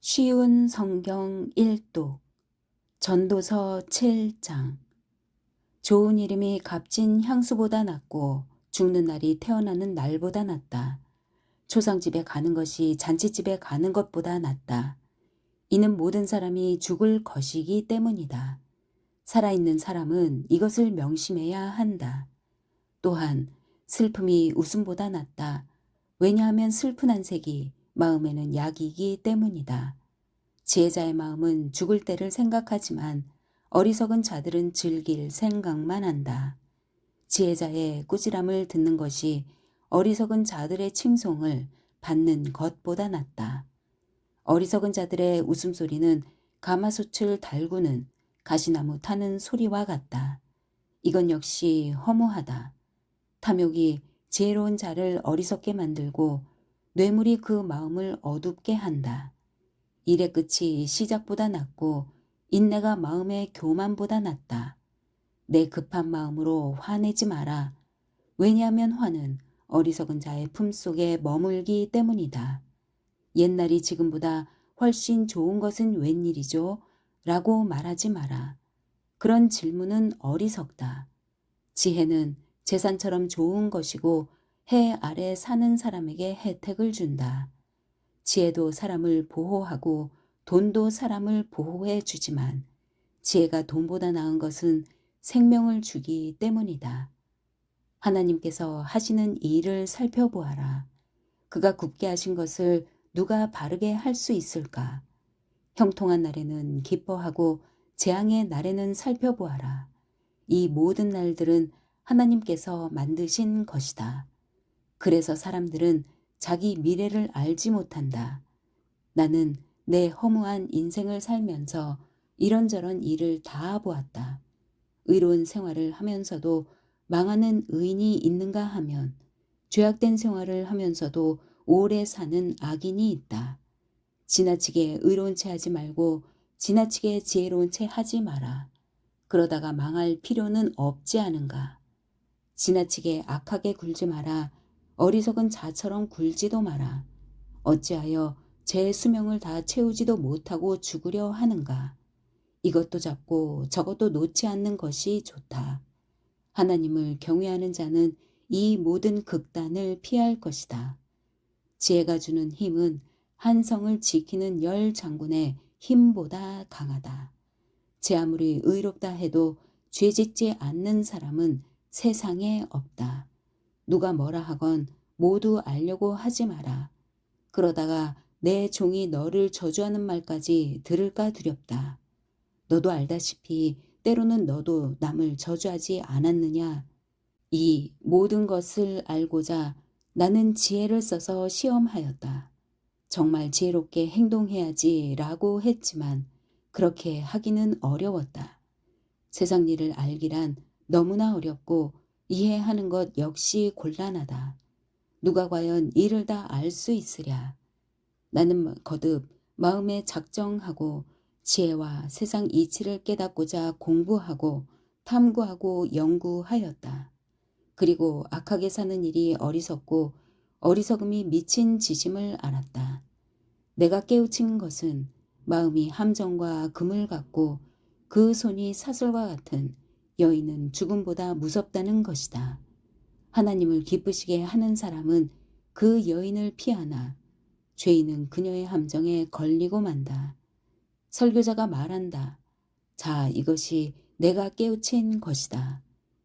쉬운 성경 1독 전도서 7장. 좋은 이름이 값진 향수보다 낫고 죽는 날이 태어나는 날보다 낫다. 초상집에 가는 것이 잔치집에 가는 것보다 낫다. 이는 모든 사람이 죽을 것이기 때문이다. 살아있는 사람은 이것을 명심해야 한다. 또한 슬픔이 웃음보다 낫다. 왜냐하면 슬픈 안색이 마음에는 약이기 때문이다. 지혜자의 마음은 죽을 때를 생각하지만 어리석은 자들은 즐길 생각만 한다. 지혜자의 꾸지람을 듣는 것이 어리석은 자들의 칭송을 받는 것보다 낫다. 어리석은 자들의 웃음소리는 가마솥을 달구는 가시나무 타는 소리와 같다. 이건 역시 허무하다. 탐욕이 지혜로운 자를 어리석게 만들고 뇌물이 그 마음을 어둡게 한다. 일의 끝이 시작보다 낫고 인내가 마음의 교만보다 낫다. 내 급한 마음으로 화내지 마라. 왜냐하면 화는 어리석은 자의 품속에 머물기 때문이다. 옛날이 지금보다 훨씬 좋은 것은 웬일이죠? 라고 말하지 마라. 그런 질문은 어리석다. 지혜는 재산처럼 좋은 것이고 해 아래 사는 사람에게 혜택을 준다. 지혜도 사람을 보호하고 돈도 사람을 보호해 주지만 지혜가 돈보다 나은 것은 생명을 주기 때문이다. 하나님께서 하시는 이 일을 살펴보아라. 그가 굳게 하신 것을 누가 바르게 할 수 있을까? 형통한 날에는 기뻐하고 재앙의 날에는 살펴보아라. 이 모든 날들은 하나님께서 만드신 것이다. 그래서 사람들은 자기 미래를 알지 못한다. 나는 내 허무한 인생을 살면서 이런저런 일을 다 보았다. 의로운 생활을 하면서도 망하는 의인이 있는가 하면 죄악된 생활을 하면서도 오래 사는 악인이 있다. 지나치게 의로운 채 하지 말고 지나치게 지혜로운 채 하지 마라. 그러다가 망할 필요는 없지 않은가. 지나치게 악하게 굴지 마라. 어리석은 자처럼 굴지도 마라. 어찌하여 제 수명을 다 채우지도 못하고 죽으려 하는가. 이것도 잡고 저것도 놓지 않는 것이 좋다. 하나님을 경외하는 자는 이 모든 극단을 피할 것이다. 지혜가 주는 힘은 한 성을 지키는 10장군의 힘보다 강하다. 제 아무리 의롭다 해도 죄짓지 않는 사람은 세상에 없다. 누가 뭐라 하건 모두 알려고 하지 마라. 그러다가 내 종이 너를 저주하는 말까지 들을까 두렵다. 너도 알다시피 때로는 너도 남을 저주하지 않았느냐. 이 모든 것을 알고자 나는 지혜를 써서 시험하였다. 정말 지혜롭게 행동해야지라고 했지만 그렇게 하기는 어려웠다. 세상 일을 알기란 너무나 어렵고 이해하는 것 역시 곤란하다. 누가 과연 이를 다 알 수 있으랴. 나는 거듭 마음에 작정하고 지혜와 세상 이치를 깨닫고자 공부하고 탐구하고 연구하였다. 그리고 악하게 사는 일이 어리석고 어리석음이 미친 지심을 알았다. 내가 깨우친 것은 마음이 함정과 금을 갖고 그 손이 사슬과 같은 여인은 죽음보다 무섭다는 것이다. 하나님을 기쁘시게 하는 사람은 그 여인을 피하나 죄인은 그녀의 함정에 걸리고 만다. 설교자가 말한다. 자, 이것이 내가 깨우친 것이다.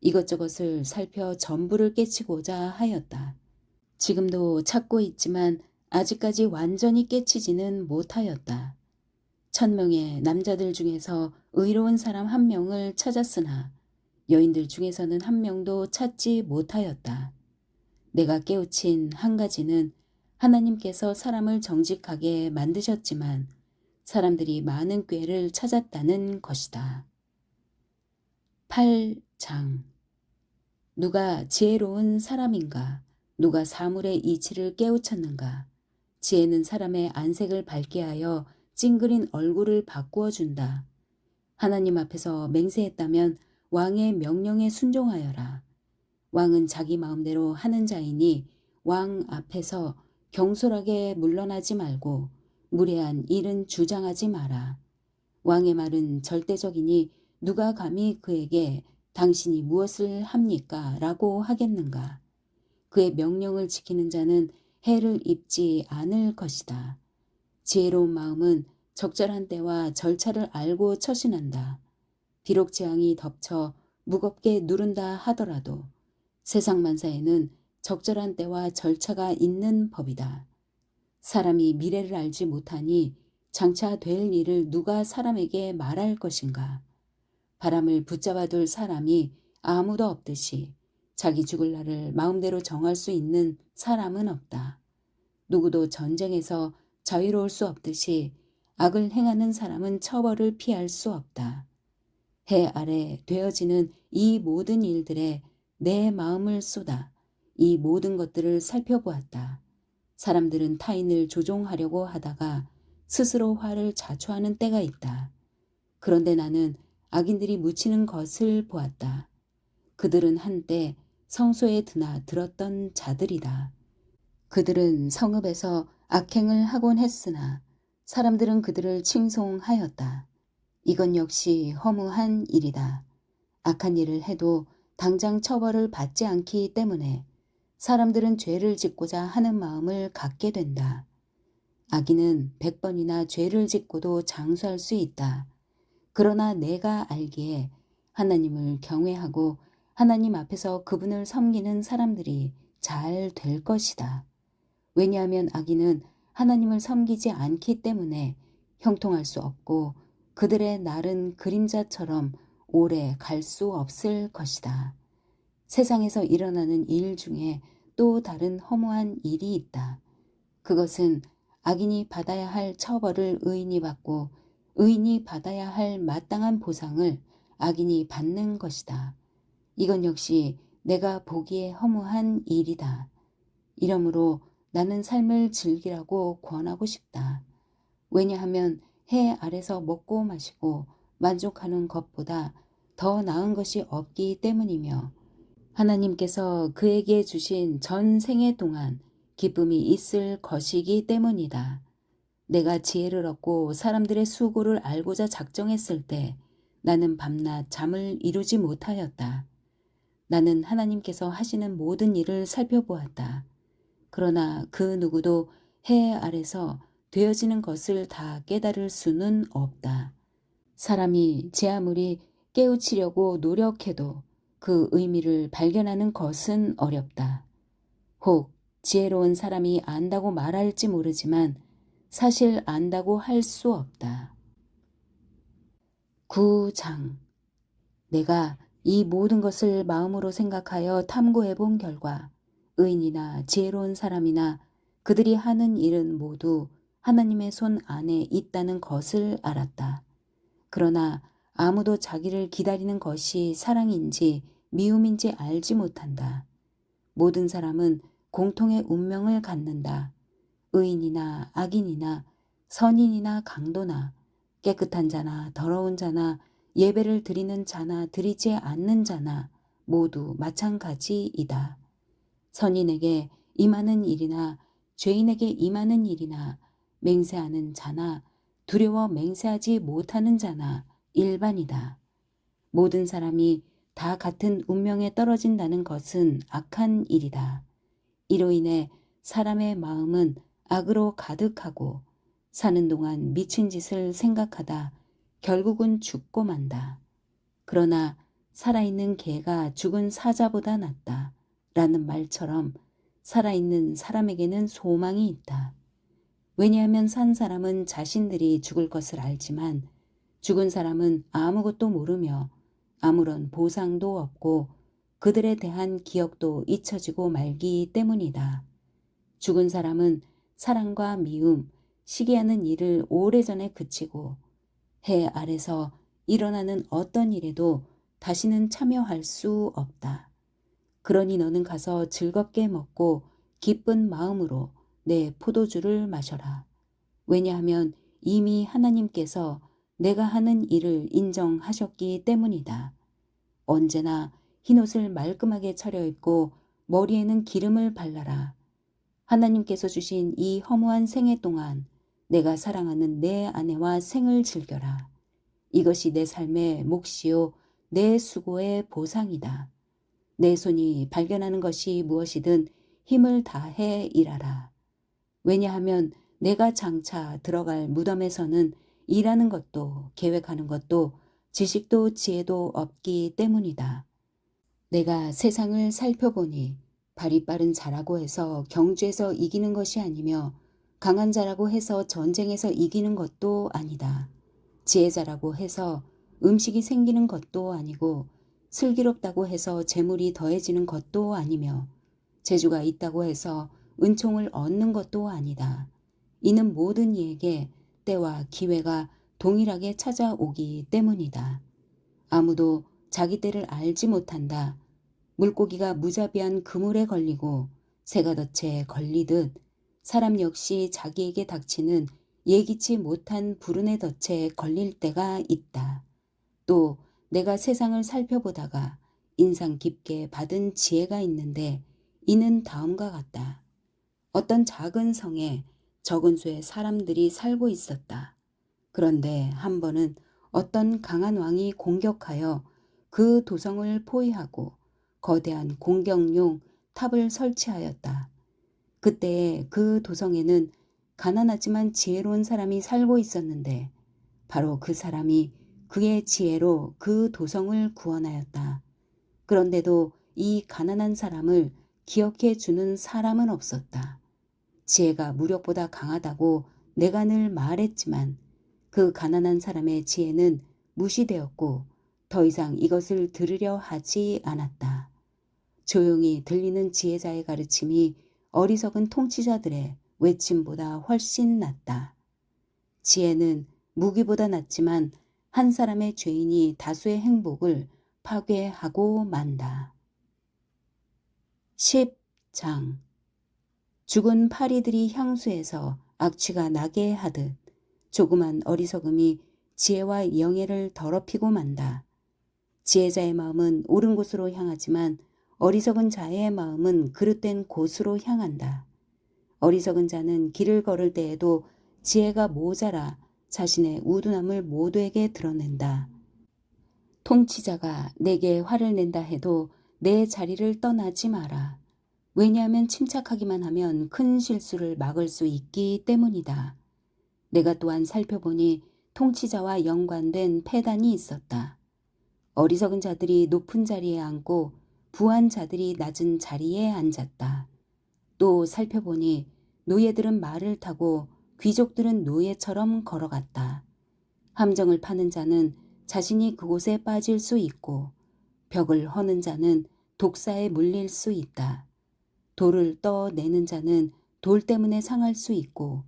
이것저것을 살펴 전부를 깨치고자 하였다. 지금도 찾고 있지만 아직까지 완전히 깨치지는 못하였다. 1000명의 남자들 중에서 의로운 사람 1명을 찾았으나 여인들 중에서는 1명도 찾지 못하였다. 내가 깨우친 한 가지는 하나님께서 사람을 정직하게 만드셨지만 사람들이 많은 꾀를 찾았다는 것이다. 8장. 누가 지혜로운 사람인가? 누가 사물의 이치를 깨우쳤는가? 지혜는 사람의 안색을 밝게 하여 찡그린 얼굴을 바꾸어 준다. 하나님 앞에서 맹세했다면 왕의 명령에 순종하여라. 왕은 자기 마음대로 하는 자이니 왕 앞에서 경솔하게 물러나지 말고 무례한 일은 주장하지 마라. 왕의 말은 절대적이니 누가 감히 그에게 당신이 무엇을 합니까? 라고 하겠는가? 그의 명령을 지키는 자는 해를 입지 않을 것이다. 지혜로운 마음은 적절한 때와 절차를 알고 처신한다. 비록 재앙이 덮쳐 무겁게 누른다 하더라도 세상 만사에는 적절한 때와 절차가 있는 법이다. 사람이 미래를 알지 못하니 장차 될 일을 누가 사람에게 말할 것인가? 바람을 붙잡아둘 사람이 아무도 없듯이 자기 죽을 날을 마음대로 정할 수 있는 사람은 없다. 누구도 전쟁에서 자유로울 수 없듯이 악을 행하는 사람은 처벌을 피할 수 없다. 해 아래 되어지는 이 모든 일들에 내 마음을 쏟아 이 모든 것들을 살펴보았다. 사람들은 타인을 조종하려고 하다가 스스로 화를 자초하는 때가 있다. 그런데 나는 악인들이 묻히는 것을 보았다. 그들은 한때 성소에 드나들었던 자들이다. 그들은 성읍에서 악행을 하곤 했으나 사람들은 그들을 칭송하였다. 이건 역시 허무한 일이다. 악한 일을 해도 당장 처벌을 받지 않기 때문에 사람들은 죄를 짓고자 하는 마음을 갖게 된다. 악인은 100번이나 죄를 짓고도 장수할 수 있다. 그러나 내가 알기에 하나님을 경외하고 하나님 앞에서 그분을 섬기는 사람들이 잘 될 것이다. 왜냐하면 악인은 하나님을 섬기지 않기 때문에 형통할 수 없고 그들의 날은 그림자처럼 오래 갈 수 없을 것이다. 세상에서 일어나는 일 중에 또 다른 허무한 일이 있다. 그것은 악인이 받아야 할 처벌을 의인이 받고 의인이 받아야 할 마땅한 보상을 악인이 받는 것이다. 이건 역시 내가 보기에 허무한 일이다. 이러므로 나는 삶을 즐기라고 권하고 싶다. 왜냐하면 해 아래서 먹고 마시고 만족하는 것보다 더 나은 것이 없기 때문이며 하나님께서 그에게 주신 전 생애 동안 기쁨이 있을 것이기 때문이다. 내가 지혜를 얻고 사람들의 수고를 알고자 작정했을 때 나는 밤낮 잠을 이루지 못하였다. 나는 하나님께서 하시는 모든 일을 살펴보았다. 그러나 그 누구도 해 아래서 되어지는 것을 다 깨달을 수는 없다. 사람이 제 아무리 깨우치려고 노력해도 그 의미를 발견하는 것은 어렵다. 혹 지혜로운 사람이 안다고 말할지 모르지만 사실 안다고 할 수 없다. 9장. 내가 이 모든 것을 마음으로 생각하여 탐구해 본 결과 의인이나 지혜로운 사람이나 그들이 하는 일은 모두 하나님의 손 안에 있다는 것을 알았다. 그러나 아무도 자기를 기다리는 것이 사랑인지 미움인지 알지 못한다. 모든 사람은 공통의 운명을 갖는다. 의인이나 악인이나 선인이나 강도나 깨끗한 자나 더러운 자나 예배를 드리는 자나 드리지 않는 자나 모두 마찬가지이다. 선인에게 임하는 일이나 죄인에게 임하는 일이나 맹세하는 자나 두려워 맹세하지 못하는 자나 일반이다. 모든 사람이 다 같은 운명에 떨어진다는 것은 악한 일이다. 이로 인해 사람의 마음은 악으로 가득하고 사는 동안 미친 짓을 생각하다 결국은 죽고 만다. 그러나 살아있는 개가 죽은 사자보다 낫다 라는 말처럼 살아있는 사람에게는 소망이 있다. 왜냐하면 산 사람은 자신들이 죽을 것을 알지만 죽은 사람은 아무것도 모르며 아무런 보상도 없고 그들에 대한 기억도 잊혀지고 말기 때문이다. 죽은 사람은 사랑과 미움, 시기하는 일을 오래전에 그치고 해 아래서 일어나는 어떤 일에도 다시는 참여할 수 없다. 그러니 너는 가서 즐겁게 먹고 기쁜 마음으로 내 포도주를 마셔라. 왜냐하면 이미 하나님께서 내가 하는 일을 인정하셨기 때문이다. 언제나 흰옷을 말끔하게 차려입고 머리에는 기름을 발라라. 하나님께서 주신 이 허무한 생애 동안 내가 사랑하는 내 아내와 생을 즐겨라. 이것이 내 삶의 몫이요 내 수고의 보상이다. 내 손이 발견하는 것이 무엇이든 힘을 다해 일하라. 왜냐하면 내가 장차 들어갈 무덤에서는 일하는 것도 계획하는 것도 지식도 지혜도 없기 때문이다. 내가 세상을 살펴보니 발이 빠른 자라고 해서 경주에서 이기는 것이 아니며 강한 자라고 해서 전쟁에서 이기는 것도 아니다. 지혜자라고 해서 음식이 생기는 것도 아니고 슬기롭다고 해서 재물이 더해지는 것도 아니며 재주가 있다고 해서 은총을 얻는 것도 아니다. 이는 모든 이에게 때와 기회가 동일하게 찾아오기 때문이다. 아무도 자기 때를 알지 못한다. 물고기가 무자비한 그물에 걸리고 새가 덫에 걸리듯 사람 역시 자기에게 닥치는 예기치 못한 불운의 덫에 걸릴 때가 있다. 또 내가 세상을 살펴보다가 인상 깊게 받은 지혜가 있는데 이는 다음과 같다. 어떤 작은 성에 적은 수의 사람들이 살고 있었다. 그런데 한 번은 어떤 강한 왕이 공격하여 그 도성을 포위하고 거대한 공격용 탑을 설치하였다. 그때 그 도성에는 가난하지만 지혜로운 사람이 살고 있었는데 바로 그 사람이 그의 지혜로 그 도성을 구원하였다. 그런데도 이 가난한 사람을 기억해 주는 사람은 없었다. 지혜가 무력보다 강하다고 내가 늘 말했지만 그 가난한 사람의 지혜는 무시되었고 더 이상 이것을 들으려 하지 않았다. 조용히 들리는 지혜자의 가르침이 어리석은 통치자들의 외침보다 훨씬 낫다. 지혜는 무기보다 낫지만 한 사람의 죄인이 다수의 행복을 파괴하고 만다. 10장 죽은 파리들이 향수에서 악취가 나게 하듯 조그만 어리석음이 지혜와 영예를 더럽히고 만다. 지혜자의 마음은 옳은 곳으로 향하지만 어리석은 자의 마음은 그릇된 곳으로 향한다. 어리석은 자는 길을 걸을 때에도 지혜가 모자라 자신의 우둔함을 모두에게 드러낸다. 통치자가 내게 화를 낸다 해도 내 자리를 떠나지 마라. 왜냐하면 침착하기만 하면 큰 실수를 막을 수 있기 때문이다. 내가 또한 살펴보니 통치자와 연관된 폐단이 있었다. 어리석은 자들이 높은 자리에 앉고 부한 자들이 낮은 자리에 앉았다. 또 살펴보니 노예들은 말을 타고 귀족들은 노예처럼 걸어갔다. 함정을 파는 자는 자신이 그곳에 빠질 수 있고 벽을 허는 자는 독사에 물릴 수 있다. 돌을 떠내는 자는 돌 때문에 상할 수 있고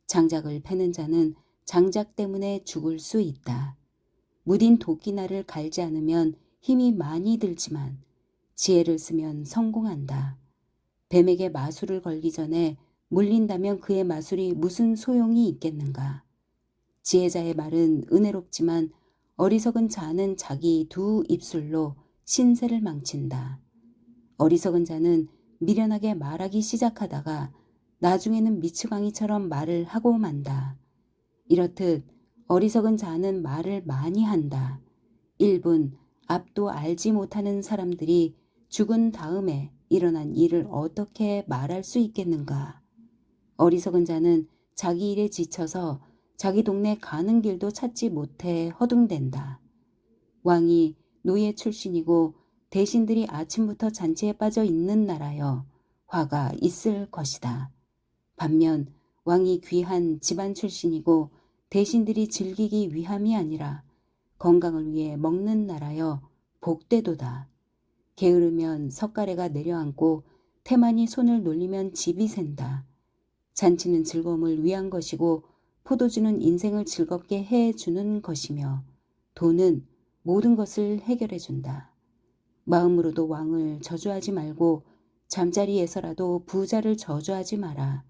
장작을 패는 자는 장작 때문에 죽을 수 있다. 무딘 도끼날을 갈지 않으면 힘이 많이 들지만 지혜를 쓰면 성공한다. 뱀에게 마술을 걸기 전에 물린다면 그의 마술이 무슨 소용이 있겠는가. 지혜자의 말은 은혜롭지만 어리석은 자는 자기 두 입술로 신세를 망친다. 어리석은 자는 미련하게 말하기 시작하다가 나중에는 미치광이처럼 말을 하고 만다. 이렇듯 어리석은 자는 말을 많이 한다. 1분 앞도 알지 못하는 사람들이 죽은 다음에 일어난 일을 어떻게 말할 수 있겠는가. 어리석은 자는 자기 일에 지쳐서 자기 동네 가는 길도 찾지 못해 허둥댄다. 왕이 노예 출신이고 대신들이 아침부터 잔치에 빠져 있는 나라여 화가 있을 것이다. 반면 왕이 귀한 집안 출신이고 대신들이 즐기기 위함이 아니라 건강을 위해 먹는 나라여 복되도다. 게으르면 석가래가 내려앉고 태만이 손을 놀리면 집이 샌다. 잔치는 즐거움을 위한 것이고 포도주는 인생을 즐겁게 해주는 것이며 돈은 모든 것을 해결해준다. 마음으로도 왕을 저주하지 말고 잠자리에서라도 부자를 저주하지 마라.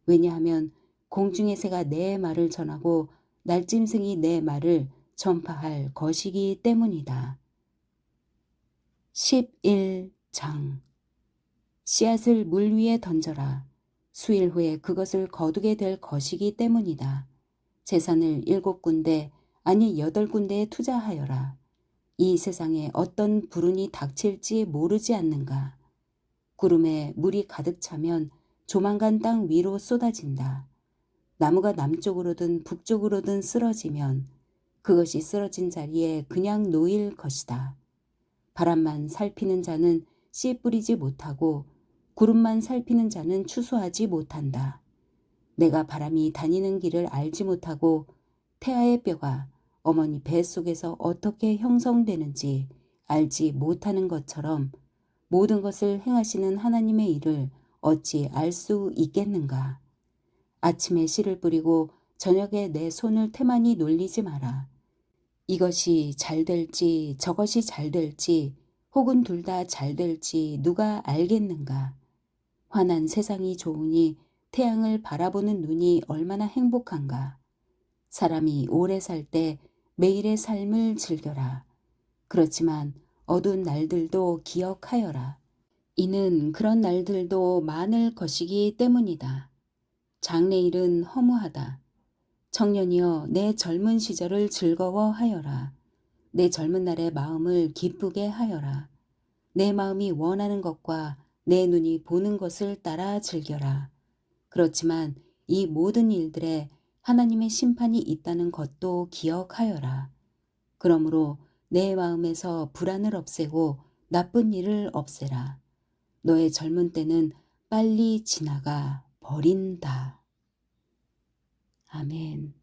왜냐하면 공중의 새가 내 말을 전하고 날짐승이 내 말을 전파할 것이기 때문이다. 11장 씨앗을 물 위에 던져라. 수일 후에 그것을 거두게 될 것이기 때문이다. 재산을 7군데 아니 8군데에 투자하여라. 이 세상에 어떤 불운이 닥칠지 모르지 않는가. 구름에 물이 가득 차면 조만간 땅 위로 쏟아진다. 나무가 남쪽으로든 북쪽으로든 쓰러지면 그것이 쓰러진 자리에 그냥 놓일 것이다. 바람만 살피는 자는 씨 뿌리지 못하고 구름만 살피는 자는 추수하지 못한다. 내가 바람이 다니는 길을 알지 못하고 태아의 뼈가 어머니 뱃속에서 어떻게 형성되는지 알지 못하는 것처럼 모든 것을 행하시는 하나님의 일을 어찌 알 수 있겠는가. 아침에 씨를 뿌리고 저녁에 내 손을 태만히 놀리지 마라. 이것이 잘 될지 저것이 잘 될지 혹은 둘 다 잘 될지 누가 알겠는가. 환한 세상이 좋으니 태양을 바라보는 눈이 얼마나 행복한가. 사람이 오래 살 때 매일의 삶을 즐겨라. 그렇지만 어두운 날들도 기억하여라. 이는 그런 날들도 많을 것이기 때문이다. 장래일은 허무하다. 청년이여 내 젊은 시절을 즐거워하여라. 내 젊은 날의 마음을 기쁘게 하여라. 내 마음이 원하는 것과 내 눈이 보는 것을 따라 즐겨라. 그렇지만 이 모든 일들에 하나님의 심판이 있다는 것도 기억하여라. 그러므로 내 마음에서 불안을 없애고 나쁜 일을 없애라. 너의 젊은 때는 빨리 지나가 버린다. 아멘.